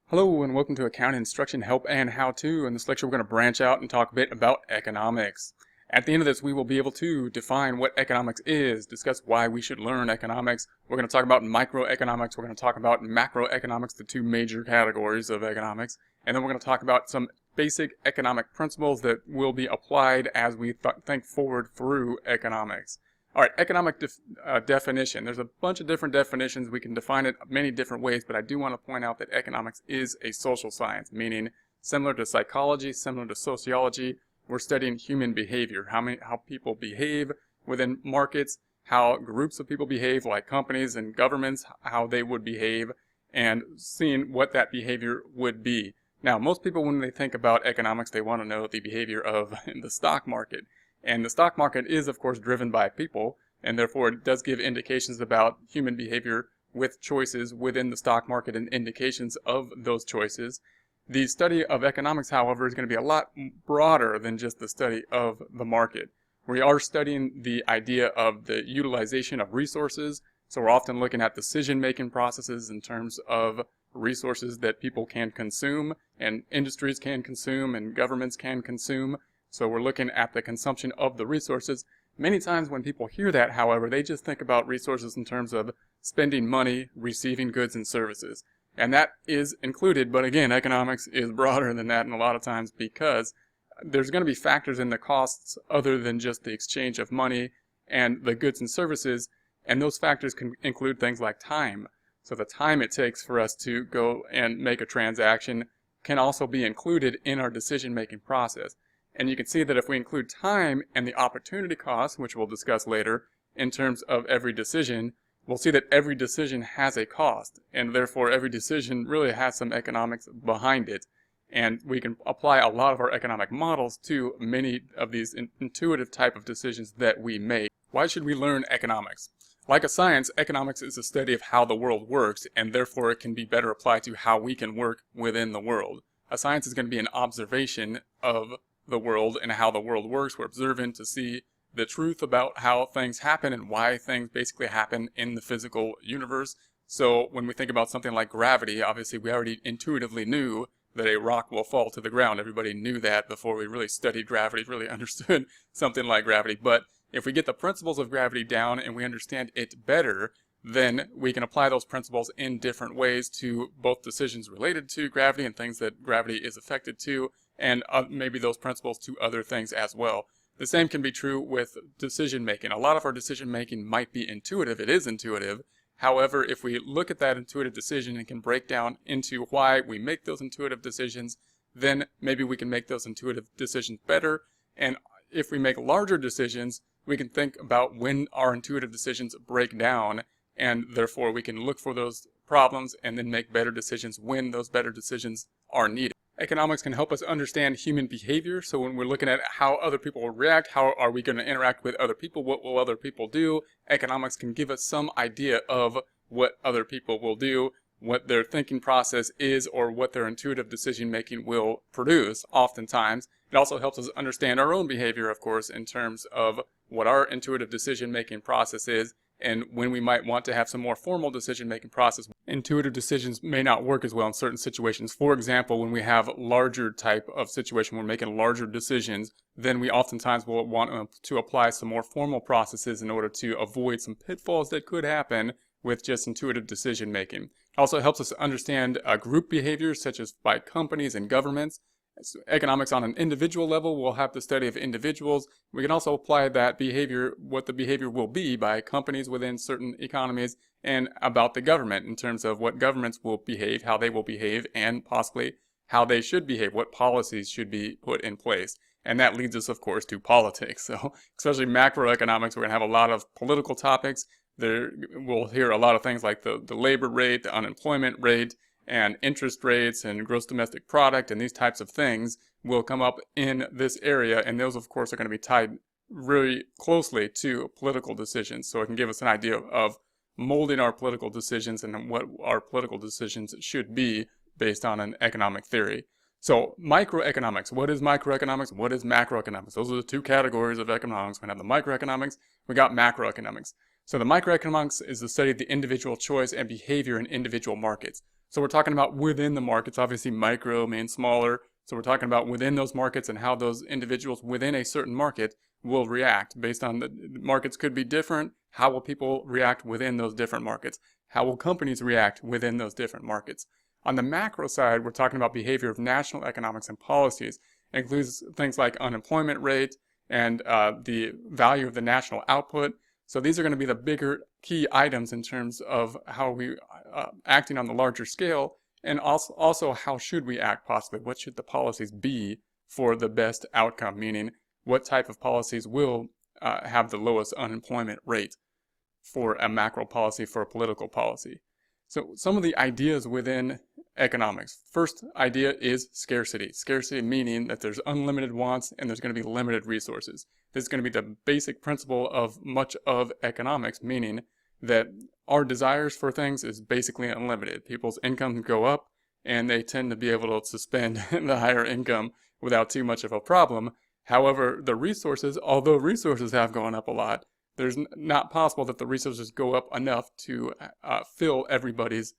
Hello and welcome to Accounting Instruction Help and How-To. In this lecture we're going to branch out and talk a bit about economics. At the end of this we will be able to define what economics is, discuss why we should learn economics. We're going to talk about microeconomics, we're going to talk about macroeconomics, the two major categories of economics, and then we're going to talk about some basic economic principles that will be applied as we think forward through economics. Alright, economic definition. There's a bunch of different definitions. We can define it many different ways, but I do want to point out that economics is a social science, meaning similar to psychology, similar to sociology, we're studying human behavior, how people behave within markets, how groups of people behave, like companies and governments, how they would behave, and seeing what that behavior would be. Now, most people, when they think about economics, they want to know the behavior of the stock market. And the stock market is, of course, driven by people, and therefore it does give indications about human behavior with choices within the stock market and indications of those choices. The study of economics, however, is going to be a lot broader than just the study of the market. We are studying the idea of the utilization of resources, so we're often looking at decision-making processes in terms of resources that people can consume, and industries can consume, and governments can consume. So we're looking at the consumption of the resources. Many times when people hear that, however, they just think about resources in terms of spending money, receiving goods and services. And that is included, but again, economics is broader than that, and a lot of times because there's going to be factors in the costs other than just the exchange of money and the goods and services, and those factors can include things like time. So the time it takes for us to go and make a transaction can also be included in our decision-making process. And you can see that if we include time and the opportunity cost, which we'll discuss later, in terms of every decision, we'll see that every decision has a cost, and therefore every decision really has some economics behind it. And we can apply a lot of our economic models to many of these intuitive type of decisions that we make. Why should we learn economics? Like a science, economics is a study of how the world works, and therefore it can be better applied to how we can work within the world. A science is going to be an observation of the world and how the world works. We're observing to see the truth about how things happen and why things basically happen in the physical universe. So when we think about something like gravity, obviously we already intuitively knew that a rock will fall to the ground. Everybody knew that before we really studied gravity, really understood something like gravity. But if we get the principles of gravity down and we understand it better, then we can apply those principles in different ways to both decisions related to gravity and things that gravity is affected to, and maybe those principles to other things as well. The same can be true with decision making. A lot of our decision making might be intuitive. It is intuitive. However, if we look at that intuitive decision and can break down into why we make those intuitive decisions, then maybe we can make those intuitive decisions better. And if we make larger decisions, we can think about when our intuitive decisions break down, and therefore we can look for those problems and then make better decisions when those better decisions are needed. Economics can help us understand human behavior. So when we're looking at how other people will react, how are we going to interact with other people, what will other people do, economics can give us some idea of what other people will do, what their thinking process is, or what their intuitive decision making will produce oftentimes. It also helps us understand our own behavior, of course, in terms of what our intuitive decision making process is, and when we might want to have some more formal decision-making process. Intuitive decisions may not work as well in certain situations. For example, when we have larger type of situation, we're making larger decisions, then we oftentimes will want to apply some more formal processes in order to avoid some pitfalls that could happen with just intuitive decision-making. It also helps us understand group behaviors, such as by companies and governments. Economics on an individual level, we'll have the study of individuals. We can also apply that behavior, what the behavior will be by companies within certain economies, and about the government in terms of what governments will behave, how they will behave, and possibly how they should behave, what policies should be put in place. And that leads us, of course, to politics. So, especially macroeconomics, we're going to have a lot of political topics. We'll hear a lot of things like the labor rate, the unemployment rate, and interest rates and gross domestic product, and these types of things will come up in this area, and those of course are going to be tied really closely to political decisions. So it can give us an idea of molding our political decisions and what our political decisions should be based on an economic theory. So microeconomics, what is microeconomics? What is macroeconomics? Those are the two categories of economics. We have the microeconomics, we got macroeconomics. So the microeconomics is the study of the individual choice and behavior in individual markets. So we're talking about within the markets. Obviously, micro means smaller. So we're talking about within those markets and how those individuals within a certain market will react based on the markets could be different. How will people react within those different markets? How will companies react within those different markets? On the macro side, we're talking about behavior of national economics and policies. It includes things like unemployment rate and the value of the national output. So these are going to be the bigger key items in terms of how we acting on the larger scale, and also how should we act possibly? What should the policies be for the best outcome? Meaning, what type of policies will have the lowest unemployment rate for a macro policy, for a political policy? So some of the ideas within economics. First idea is scarcity. Scarcity meaning that there's unlimited wants and there's going to be limited resources. This is going to be the basic principle of much of economics, meaning that our desires for things is basically unlimited. People's incomes go up and they tend to be able to spend the higher income without too much of a problem. However, the resources, although resources have gone up a lot, there's not possible that the resources go up enough to fill everybody's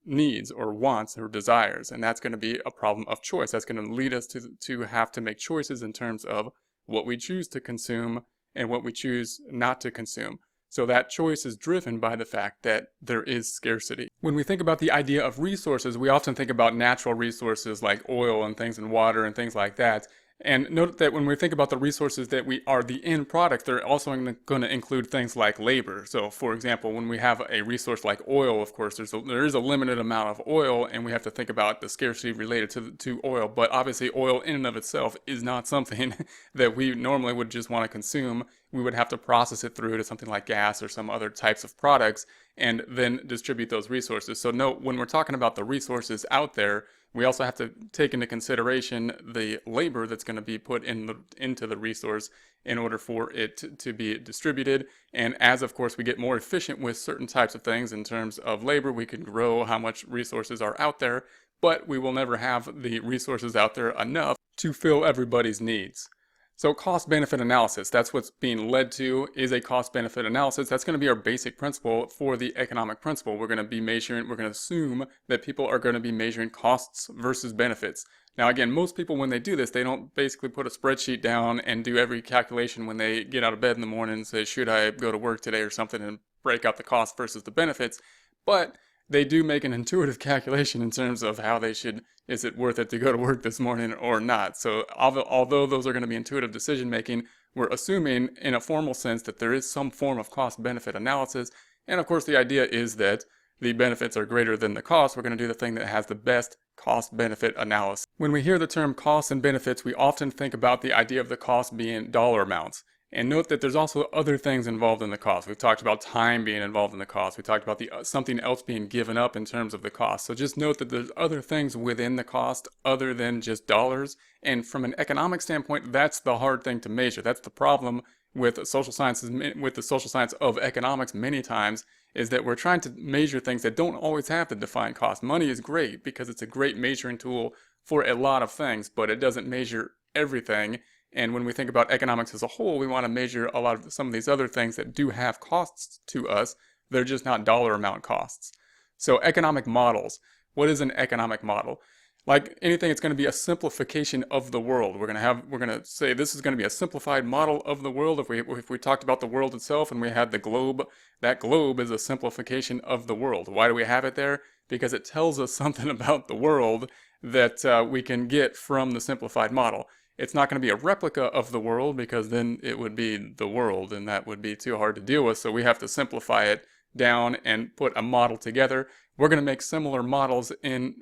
needs or wants or desires. And that's going to be a problem of choice. That's going to lead us to have to make choices in terms of what we choose to consume and what we choose not to consume. So that choice is driven by the fact that there is scarcity. When we think about the idea of resources, we often think about natural resources like oil and things and water and things like that. And note that when we think about the resources that we are the end product, they're also going to include things like labor. So for example, when we have a resource like oil, of course, there is a limited amount of oil, and we have to think about the scarcity related to oil. But obviously oil in and of itself is not something that we normally would just want to consume. We would have to process it through to something like gas or some other types of products and then distribute those resources. So note, when we're talking about the resources out there, we also have to take into consideration the labor that's going to be put into the resource in order for it to be distributed. And as, of course, we get more efficient with certain types of things in terms of labor, we can grow how much resources are out there, but we will never have the resources out there enough to fill everybody's needs. So cost-benefit analysis, that's what's being led to, is a cost-benefit analysis. That's going to be our basic principle for the economic principle. We're going to assume that people are going to be measuring costs versus benefits. Now again, most people when they do this, they don't basically put a spreadsheet down and do every calculation when they get out of bed in the morning and say, should I go to work today or something, and break out the cost versus the benefits. But they do make an intuitive calculation in terms of how they should, is it worth it to go to work this morning or not? So although those are going to be intuitive decision making, we're assuming in a formal sense that there is some form of cost-benefit analysis. And of course the idea is that the benefits are greater than the cost. We're going to do the thing that has the best cost-benefit analysis. When we hear the term costs and benefits, we often think about the idea of the cost being dollar amounts. And note that there's also other things involved in the cost. We've talked about time being involved in the cost. We talked about something else being given up in terms of the cost. So just note that there's other things within the cost other than just dollars. And from an economic standpoint, that's the hard thing to measure. That's the problem with social sciences, with the social science of economics many times, is that we're trying to measure things that don't always have the defined cost. Money is great because it's a great measuring tool for a lot of things, but it doesn't measure everything. And when we think about economics as a whole, we want to measure a lot of some of these other things that do have costs to us. They're just not dollar amount costs. So economic models. What is an economic model? Like anything, it's going to be a simplification of the world. We're going to say this is going to be a simplified model of the world. If we talked about the world itself and we had the globe, that globe is a simplification of the world. Why do we have it there? Because it tells us something about the world that we can get from the simplified model. It's not going to be a replica of the world because then it would be the world and that would be too hard to deal with. So we have to simplify it down and put a model together. We're going to make similar models in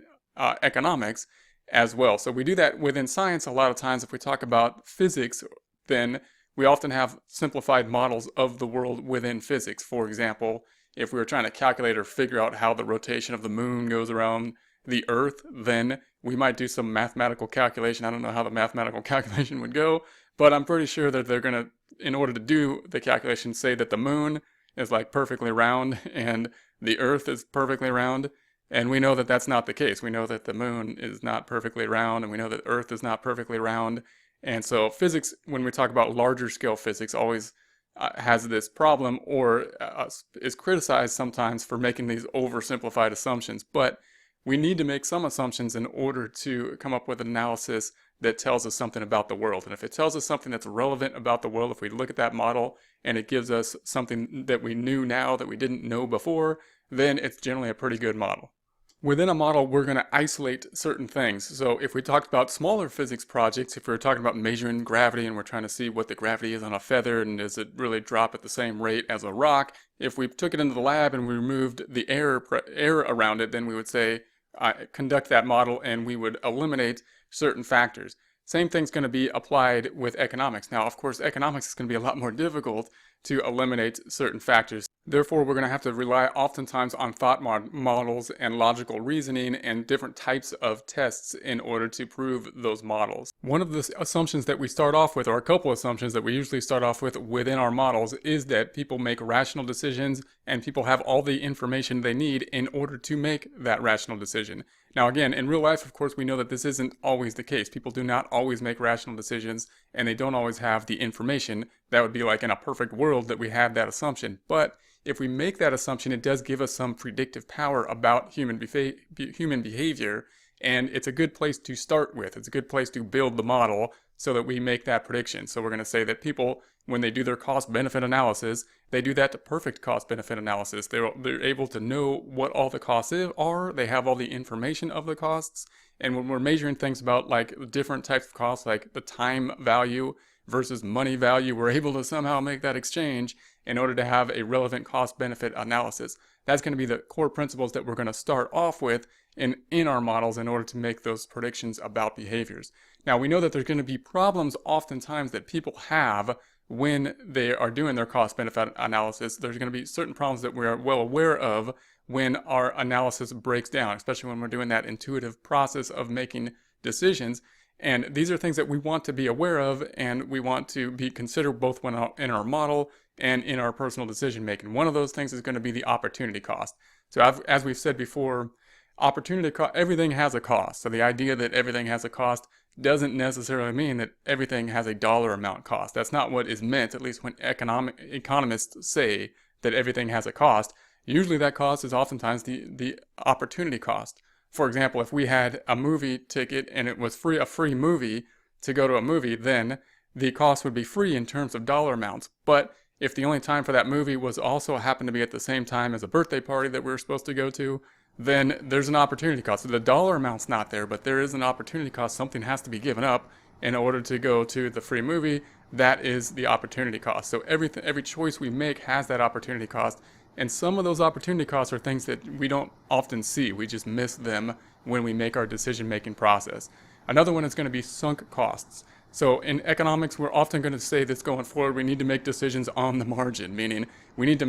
economics as well. So we do that within science a lot of times. If we talk about physics, then we often have simplified models of the world within physics. For example, if we were trying to calculate or figure out how the rotation of the moon goes around the Earth, then we might do some mathematical calculation. I don't know how the mathematical calculation would go, but I'm pretty sure that they're going to, in order to do the calculation, say that the moon is like perfectly round and the Earth is perfectly round. And we know that that's not the case. We know that the moon is not perfectly round, and we know that Earth is not perfectly round. And so physics, when we talk about larger scale physics, always has this problem or is criticized sometimes for making these oversimplified assumptions. But we need to make some assumptions in order to come up with an analysis that tells us something about the world. And if it tells us something that's relevant about the world, if we look at that model and it gives us something that we knew now that we didn't know before, then it's generally a pretty good model. Within a model, we're going to isolate certain things. So if we talked about smaller physics projects, if we were talking about measuring gravity and we're trying to see what the gravity is on a feather and does it really drop at the same rate as a rock, if we took it into the lab and we removed the air around it, then we would say, conduct that model, and we would eliminate certain factors. Same thing's going to be applied with economics. Now, of course, economics is going to be a lot more difficult to eliminate certain factors. Therefore, we're going to have to rely oftentimes on thought models and logical reasoning and different types of tests in order to prove those models. One of the assumptions that we start off with, or a couple assumptions that we usually start off with within our models, is that people make rational decisions and people have all the information they need in order to make that rational decision. Now again, in real life, of course, we know that this isn't always the case. People do not always make rational decisions, and they don't always have the information. That would be like in a perfect world that we have that assumption. But if we make that assumption, it does give us some predictive power about human behavior, and it's a good place to start with. It's a good place to build the model so that we make that prediction. So we're going to say that people, when they do their cost-benefit analysis, they do that to perfect cost-benefit analysis. They're able to know what all the costs are. They have all the information of the costs. And when we're measuring things about like different types of costs, like the time value versus money value, we're able to somehow make that exchange in order to have a relevant cost-benefit analysis. That's going to be the core principles that we're going to start off with in our models in order to make those predictions about behaviors. Now, we know that there's going to be problems oftentimes that people have when they are doing their cost-benefit analysis. There's going to be certain problems that we're well aware of when our analysis breaks down, especially when we're doing that intuitive process of making decisions. And these are things that we want to be aware of, and we want to be considered both when in our model and in our personal decision making. One of those things is going to be the opportunity cost. So as we've said before, opportunity cost, everything has a cost. So the idea that everything has a cost doesn't necessarily mean that everything has a dollar amount cost. That's not what is meant, at least when economists say that everything has a cost. Usually that cost is oftentimes the opportunity cost. For example, if we had a movie ticket and it was a free movie to go to a movie, then the cost would be free in terms of dollar amounts. But if the only time for that movie was also happened to be at the same time as a birthday party that we were supposed to go to, then there's an opportunity cost. So the dollar amount's not there, but there is an opportunity cost. Something has to be given up in order to go to the free movie. That is the opportunity cost. So every choice we make has that opportunity cost. And some of those opportunity costs are things that we don't often see. We just miss them when we make our decision-making process. Another one is going to be sunk costs. So in economics, we're often going to say this going forward, we need to make decisions on the margin, meaning we need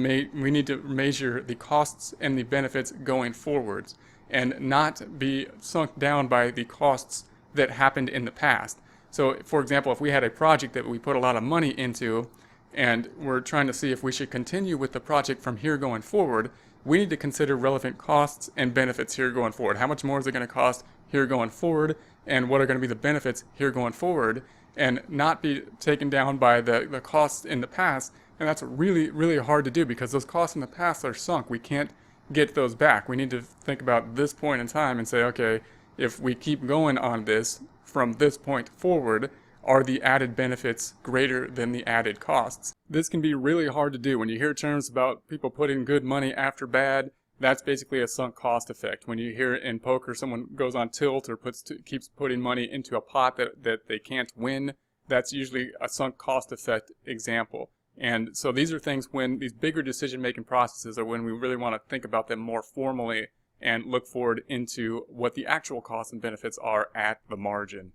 to measure the costs and the benefits going forwards and not be sunk down by the costs that happened in the past. So for example, if we had a project that we put a lot of money into and we're trying to see if we should continue with the project from here going forward, we need to consider relevant costs and benefits here going forward. How much more is it going to cost here going forward, and what are going to be the benefits here going forward, and not be taken down by the costs in the past. And that's really, really hard to do because those costs in the past are sunk. We can't get those back. We need to think about this point in time and say, okay, if we keep going on this from this point forward, are the added benefits greater than the added costs? This can be really hard to do. When you hear terms about people putting good money after bad, that's basically a sunk cost effect. When you hear in poker someone goes on tilt or keeps putting money into a pot that they can't win, that's usually a sunk cost effect example. And so these are things when these bigger decision-making processes are when we really want to think about them more formally and look forward into what the actual costs and benefits are at the margin.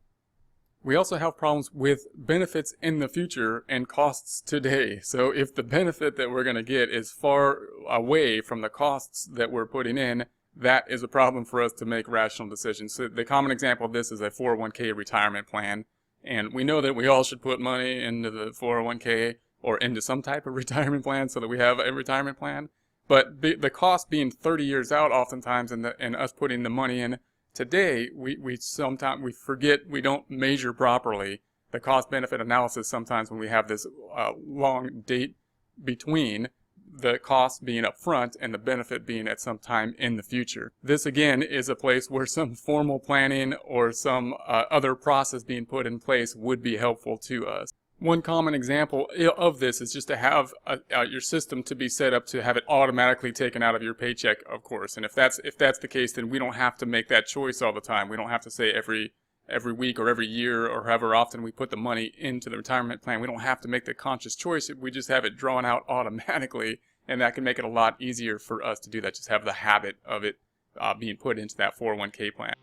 We also have problems with benefits in the future and costs today. So if the benefit that we're going to get is far away from the costs that we're putting in, that is a problem for us to make rational decisions. So the common example of this is a 401k retirement plan. And we know that we all should put money into the 401k or into some type of retirement plan so that we have a retirement plan. But the cost being 30 years out oftentimes and us putting the money in today, we sometimes forget, we don't measure properly the cost-benefit analysis sometimes when we have this long date between the cost being up front and the benefit being at some time in the future. This again is a place where some formal planning or some other process being put in place would be helpful to us. One common example of this is just to have your system to be set up to have it automatically taken out of your paycheck, of course. And if that's the case, then we don't have to make that choice all the time. We don't have to say every week or every year or however often we put the money into the retirement plan. We don't have to make the conscious choice. We just have it drawn out automatically, and that can make it a lot easier for us to do that. Just have the habit of it being put into that 401k plan.